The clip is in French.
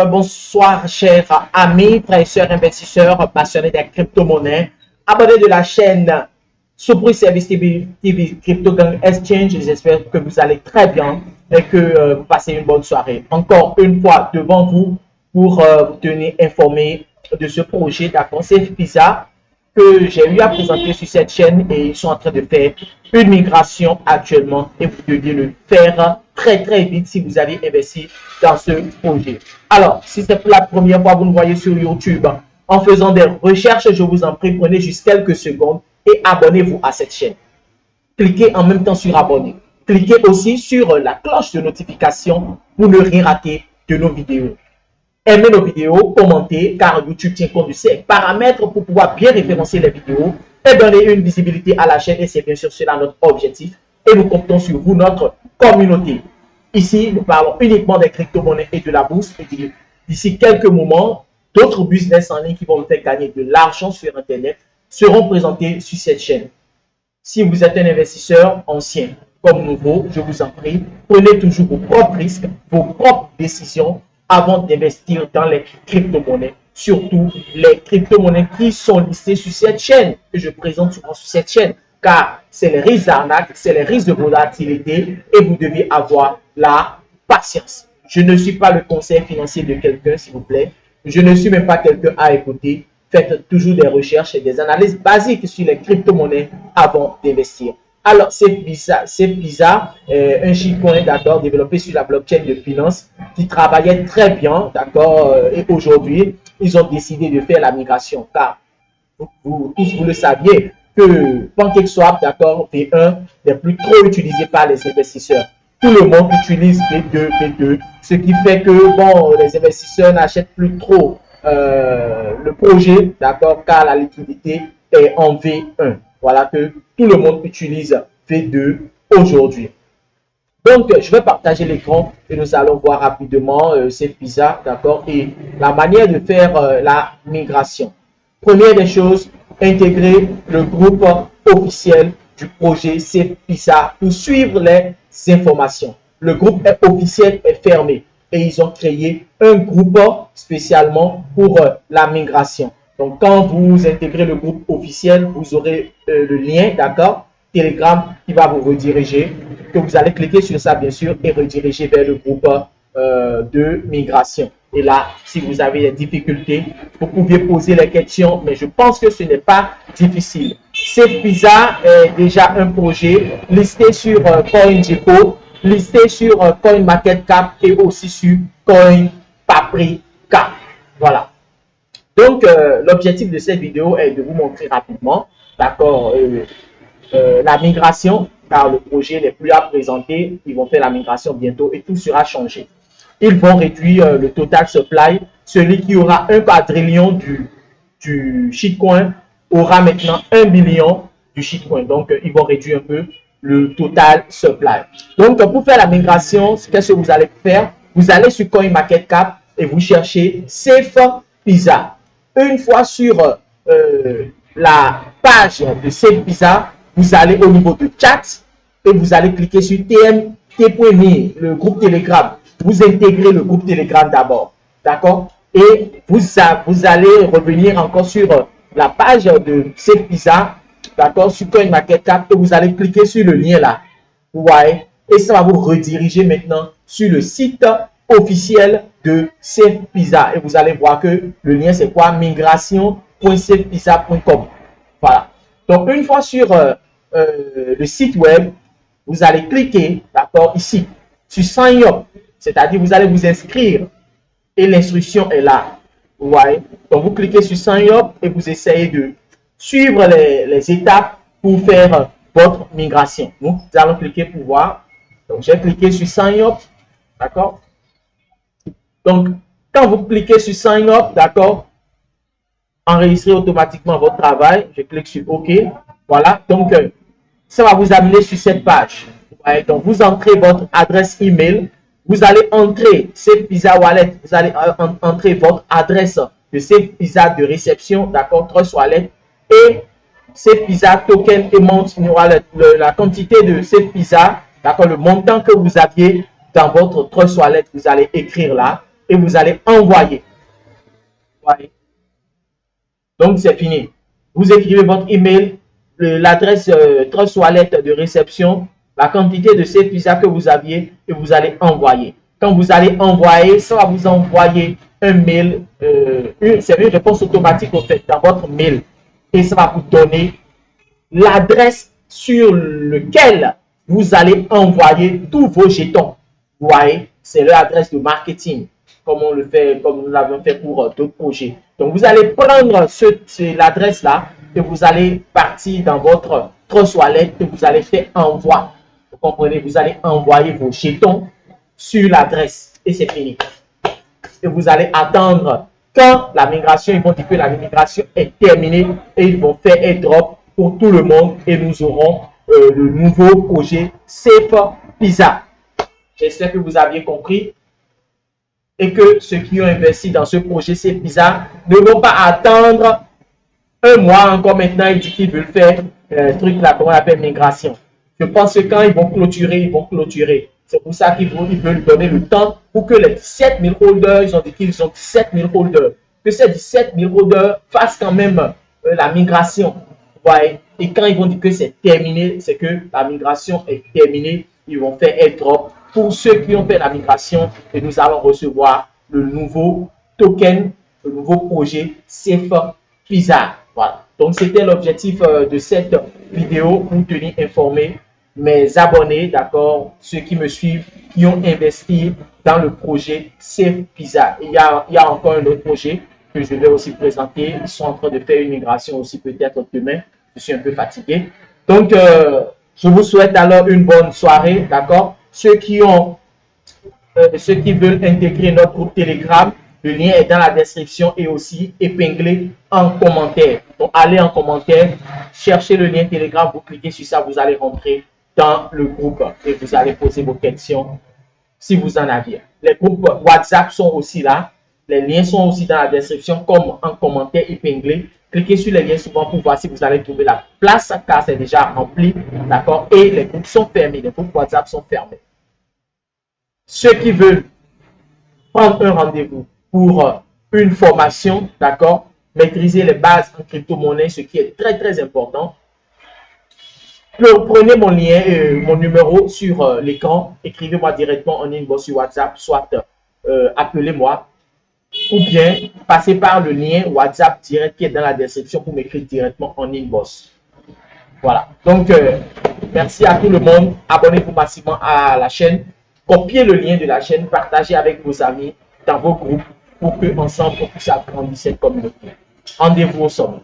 Bonsoir, chers amis, frères et sœurs investisseurs passionnés des crypto-monnaies, abonnés de la chaîne Sopri Service TV Crypto Gang Exchange. J'espère que vous allez très bien et que vous passez une bonne soirée. Encore une fois, devant vous pour vous tenir informé de ce projet d'Aconseil Pizza que j'ai eu à présenter sur cette chaîne et ils sont en train de faire une migration actuellement et vous devez le faire très vite si vous avez investi dans ce projet. Alors, si c'est pour la première fois que vous nous voyez sur YouTube en faisant des recherches, je vous en prie, prenez juste quelques secondes et abonnez-vous à cette chaîne. Cliquez en même temps sur abonner. Cliquez aussi sur la cloche de notification pour ne rien rater de nos vidéos. Aimez nos vidéos, commentez, car YouTube tient compte de ces paramètres pour pouvoir bien référencer les vidéos et donner une visibilité à la chaîne. Et c'est bien sûr cela notre objectif. Et nous comptons sur vous, notre communauté. Ici, nous parlons uniquement des crypto-monnaies et de la bourse. Et d'ici quelques moments, d'autres business en ligne qui vont vous faire gagner de l'argent sur Internet seront présentés sur cette chaîne. Si vous êtes un investisseur ancien comme nouveau, je vous en prie, prenez toujours vos propres risques, vos propres décisions avant d'investir dans les crypto-monnaies, surtout les crypto-monnaies qui sont listées sur cette chaîne, que je présente souvent sur cette chaîne, car c'est les risques d'arnaque, c'est les risques de volatilité et vous devez avoir la patience. Je ne suis pas le conseil financier de quelqu'un, s'il vous plaît. Je ne suis même pas quelqu'un à écouter. Faites toujours des recherches et des analyses basiques sur les crypto-monnaies avant d'investir. Alors, c'est Pizza, un shitcoin, d'accord, développé sur la blockchain de finance qui travaillait très bien, d'accord, et aujourd'hui, ils ont décidé de faire la migration, car tous vous le saviez que PancakeSwap, d'accord, V1 n'est plus trop utilisé par les investisseurs. Tout le monde utilise V2, ce qui fait que, bon, les investisseurs n'achètent plus trop le projet, d'accord, car la liquidité est en V1. Voilà que tout le monde utilise V2 aujourd'hui. Donc, je vais partager l'écran et nous allons voir rapidement ces Pizza, d'accord, et la manière de faire la migration. Première des choses, intégrer le groupe officiel du projet Pizza pour suivre les informations. Le groupe officiel est fermé et ils ont créé un groupe spécialement pour la migration. Donc, quand vous intégrez le groupe officiel, vous aurez le lien, d'accord, Telegram qui va vous rediriger, que vous allez cliquer sur ça, bien sûr, et rediriger vers le groupe de migration. Et là, si vous avez des difficultés, vous pouvez poser les questions, mais je pense que ce n'est pas difficile. Pizza est déjà un projet listé sur CoinGecko, listé sur CoinMarketCap et aussi sur CoinPaprika. Voilà. Donc, l'objectif de cette vidéo est de vous montrer rapidement, d'accord, la migration, car le projet n'est plus à présenter. Ils vont faire la migration bientôt et tout sera changé. Ils vont réduire le total supply. Celui qui aura 1 quadrillion du shitcoin aura maintenant 1 million du shitcoin. Donc, ils vont réduire un peu le total supply. Donc, pour faire la migration, qu'est-ce que vous allez faire? Vous allez sur CoinMarketCap et vous cherchez Safe Pizza. Une fois sur la page de Safe Pizza, vous allez au niveau de chat et vous allez cliquer sur TMT.me, le groupe Telegram. Vous intégrez le groupe Telegram d'abord, d'accord? Et vous allez revenir encore sur la page de Safe Pizza, d'accord, sur CoinMarketCap et vous allez cliquer sur le lien là. Vous voyez? Et ça va vous rediriger maintenant sur le site officiel de Safe Pizza. Et vous allez voir que le lien c'est quoi? migration.safepizza.com. Voilà. Donc, une fois sur le site web, vous allez cliquer, d'accord, ici, sur Sign Up. C'est-à-dire, vous allez vous inscrire et l'instruction est là. Vous voyez? Donc, vous cliquez sur Sign Up et vous essayez de suivre les étapes pour faire votre migration. Nous allons cliquer pour voir. Donc, j'ai cliqué sur Sign Up. D'accord? Donc, quand vous cliquez sur Sign Up, d'accord, enregistrer automatiquement votre travail. Je clique sur OK. Voilà. Donc, ça va vous amener sur cette page. Ouais, donc, vous entrez votre adresse email. Vous allez entrer Safe Pizza Wallet. Vous allez entrer votre adresse de Safe Pizza de réception. D'accord. Trust Wallet. Et Safe Pizza Token Amount Wallet. La quantité de Safe Pizza. D'accord. Le montant que vous aviez dans votre Trust Wallet. Vous allez écrire là. et vous allez envoyer. Voyez. Donc, c'est fini. Vous écrivez votre email, l'adresse Trust Wallet de réception, la quantité de ces pizzas que vous aviez et vous allez envoyer. Quand vous allez envoyer, ça va vous envoyer un mail, c'est une réponse automatique au fait dans votre mail et ça va vous donner l'adresse sur laquelle vous allez envoyer tous vos jetons. Vous voyez, c'est l'adresse de marketing, comme on le fait, comme nous l'avons fait pour d'autres projets. Donc, vous allez prendre l'adresse-là et vous allez partir dans votre Trust Wallet et vous allez faire envoi. Vous comprenez, vous allez envoyer vos jetons sur l'adresse et c'est fini. Et vous allez attendre quand la migration, ils vont dire que la migration est terminée et ils vont faire airdrop pour tout le monde et nous aurons le nouveau projet Safe Pizza. J'espère que vous aviez compris et que ceux qui ont investi dans ce projet Safe Pizza ne vont pas attendre un mois encore maintenant. Ils disent qu'ils veulent faire truc là, comment on appelle migration. Je pense que quand ils vont clôturer, ils vont clôturer. C'est pour ça qu'ils veulent donner le temps pour que les 17 000 holders, ils ont dit qu'ils ont 17 000 holders, que ces 17 000 holders fassent quand même la migration. Ouais. Et quand ils vont dire que c'est terminé, c'est que la migration est terminée. Ils vont faire airdrop pour ceux qui ont fait la migration et nous allons recevoir le nouveau token, le nouveau projet Safe Pizza. Voilà. Donc, c'était l'objectif de cette vidéo pour tenir informé mes abonnés, d'accord, ceux qui me suivent, qui ont investi dans le projet Safe Pizza. Il y a encore un autre projet que je vais aussi présenter. Ils sont en train de faire une migration aussi peut-être demain. Je suis un peu fatigué. Donc, je vous souhaite alors une bonne soirée, d'accord. Ceux qui veulent intégrer notre groupe Telegram, le lien est dans la description et aussi épinglé en commentaire. Donc, allez en commentaire, cherchez le lien Telegram, vous cliquez sur ça, vous allez rentrer dans le groupe et vous allez poser vos questions si vous en aviez. Les groupes WhatsApp sont aussi là. Les liens sont aussi dans la description comme en commentaire épinglé. Cliquez sur les liens souvent pour voir si vous allez trouver la place car c'est déjà rempli. D'accord. Et les groupes sont fermés. Les groupes WhatsApp sont fermés. Ceux qui veulent prendre un rendez-vous pour une formation, d'accord, maîtriser les bases en crypto-monnaie, ce qui est très très important. Prenez mon lien, mon numéro sur l'écran, écrivez-moi directement en inbox sur WhatsApp, soit appelez-moi, ou bien passez par le lien WhatsApp direct qui est dans la description pour m'écrire directement en inbox. Voilà. Donc, merci à tout le monde. Abonnez-vous massivement à la chaîne. Copiez le lien de la chaîne, partagez avec vos amis dans vos groupes pour que ensemble on puisse agrandir cette communauté. Rendez-vous au sommet.